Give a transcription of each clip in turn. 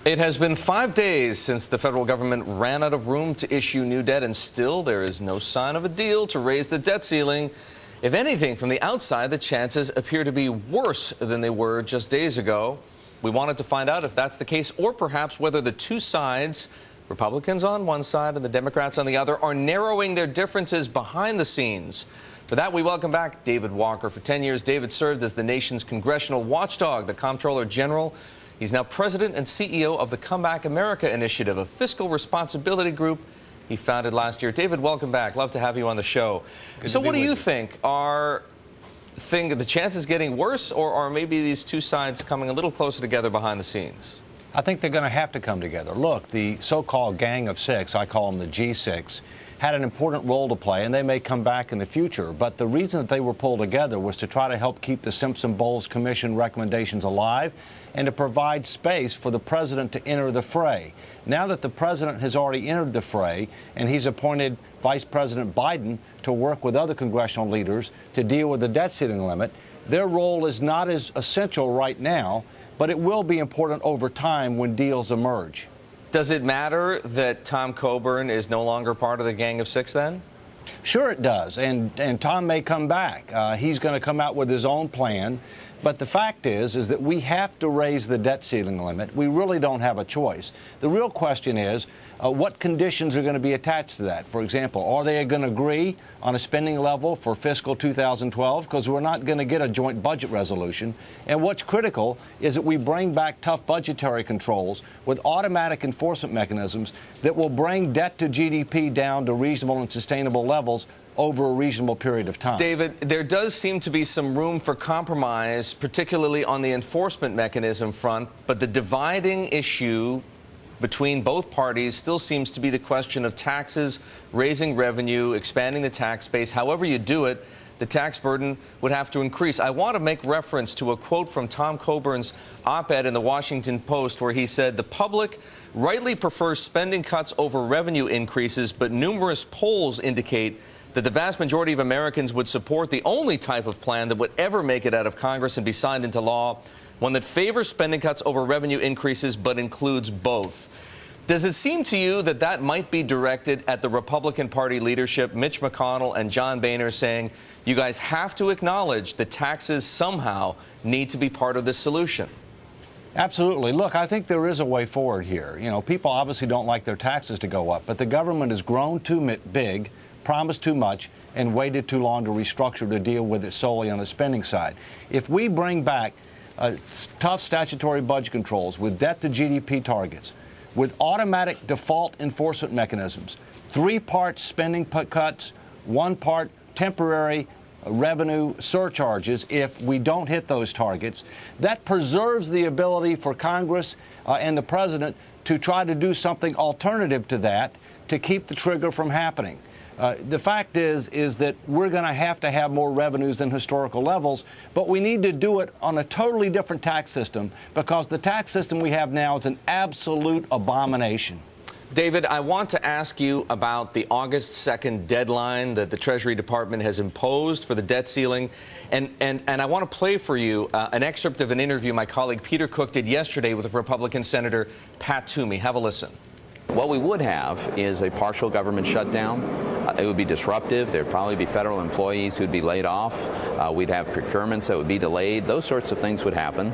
It has been 5 days since the federal government ran out of room to issue new debt, and still there is no sign of a deal to raise the debt ceiling. If anything, from the outside, the chances appear to be worse than they were just days ago. We wanted to find out if that's the case, or perhaps whether the two sides, Republicans on one side and the Democrats on the other, are narrowing their differences behind the scenes. For that, we welcome back David Walker. For 10 years, David served as the nation's congressional watchdog, the Comptroller General. He's now president and CEO of the Comeback America Initiative, a fiscal responsibility group he founded last year. David, welcome back. Love to have you on the show. So what do you think? Are the chances getting worse, or are maybe these two sides coming a little closer together behind the scenes? I think they're going to have to come together. Look, the so-called Gang of Six, I call them the G6, had an important role to play, and they may come back in the future. But the reason that they were pulled together was to try to help keep the Simpson-Bowles Commission recommendations alive and to provide space for the president to enter the fray. Now that the president has already entered the fray and he's appointed Vice President Biden to work with other congressional leaders to deal with the debt ceiling limit, their role is not as essential right now, but it will be important over time when deals emerge. Does it matter that Tom Coburn is no longer part of the Gang of Six then? Sure it does, and Tom may come back. He's going to come out with his own plan. But the fact is that we have to raise the debt ceiling limit. We really don't have a choice. The real question is what conditions are going to be attached to that. For example, are they going to agree on a spending level for fiscal 2012? Because we're not going to get a joint budget resolution. And what's critical is that we bring back tough budgetary controls with automatic enforcement mechanisms that will bring debt to GDP down to reasonable and sustainable levels over a reasonable period of time. David, there does seem to be some room for compromise, particularly on the enforcement mechanism front, but the dividing issue between both parties still seems to be the question of taxes, raising revenue, expanding the tax base. However you do it, the tax burden would have to increase. I want to make reference to a quote from Tom Coburn's op-ed in the Washington Post where he said, "The public rightly prefers spending cuts over revenue increases, but numerous polls indicate that the vast majority of Americans would support the only type of plan that would ever make it out of Congress and be signed into law, one that favors spending cuts over revenue increases but includes both." Does it seem to you that that might be directed at the Republican Party leadership, Mitch McConnell and John Boehner, saying you guys have to acknowledge that taxes somehow need to be part of this solution? Absolutely. Look, I think there is a way forward here. You know, people obviously don't like their taxes to go up, but the government has grown too big, promised too much, and waited too long to restructure to deal with it solely on the spending side. If we bring back tough statutory budget controls with debt to GDP targets, with automatic default enforcement mechanisms, 3-part spending cuts, 1 part temporary revenue surcharges if we don't hit those targets, that preserves the ability for Congress and the president to try to do something alternative to that to keep the trigger from happening. The fact is that we're going to have more revenues than historical levels, but we need to do it on a totally different tax system because the tax system we have now is an absolute abomination. David, I want to ask you about the August 2nd deadline that the Treasury Department has imposed for the debt ceiling. And I want to play for you an excerpt of an interview my colleague Peter Cook did yesterday with Republican Senator Pat Toomey. Have a listen. What we would have is a partial government shutdown. It would be disruptive. There'd probably be federal employees who'd be laid off. We'd have procurements that would be delayed. Those sorts of things would happen.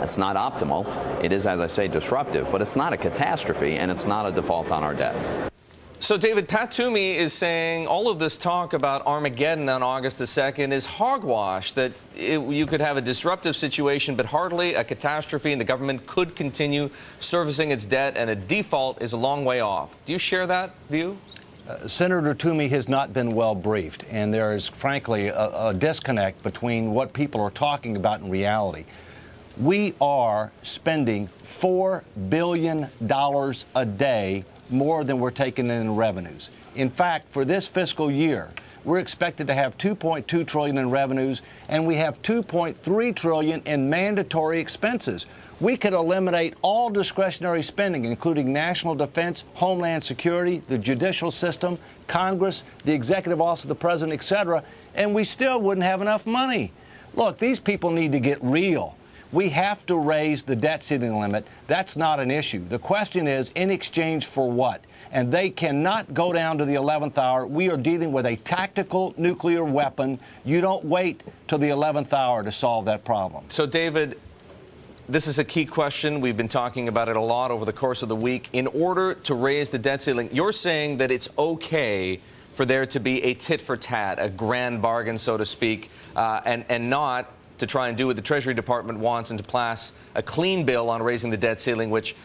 It's not optimal. It is, as I say, disruptive, but it's not a catastrophe, and it's not a default on our debt. So, David, Pat Toomey is saying all of this talk about Armageddon on August the 2nd is hogwash, that you could have a disruptive situation, but hardly a catastrophe, and the government could continue servicing its debt, and a default is a long way off. Do you share that view? Senator Toomey has not been well briefed, and there is, frankly, a disconnect between what people are talking about in reality. We are spending $4 billion a day more than we're taking in revenues. In fact, for this fiscal year, we're expected to have $2.2 trillion in revenues, and we have $2.3 trillion in mandatory expenses. We could eliminate all discretionary spending, including national defense, homeland security, the judicial system, Congress, the executive office of the president, etc., and we still wouldn't have enough money. Look, these people need to get real. we have to raise the debt ceiling limit. That's not an issue. The question is, in exchange for what? And they cannot go down to the 11th hour. We are dealing with a tactical nuclear weapon. You don't wait till the 11th hour to solve that problem. So, David, this is a key question. We've been talking about it a lot over the course of the week. In order to raise the debt ceiling, you're saying that it's okay for there to be a tit for tat, a grand bargain, so to speak, and not to try and do what the Treasury Department wants and to pass a clean bill on raising the debt ceiling, which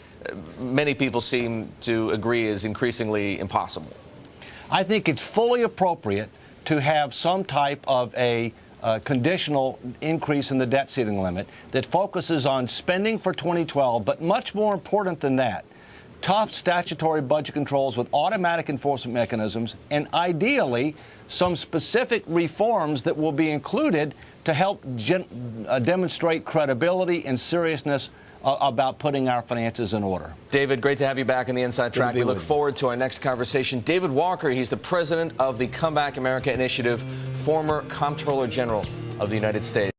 many people seem to agree is increasingly impossible. I think it's fully appropriate to have some type of a conditional increase in the debt ceiling limit that focuses on spending for 2012, but much more important than that, tough statutory budget controls with automatic enforcement mechanisms, and ideally some specific reforms that will be included to help demonstrate credibility and seriousness about putting our finances in order. David, great to have you back in the Inside Track. We look forward to our next conversation. David Walker, he's the president of the Come Back America Initiative, former Comptroller General of the United States.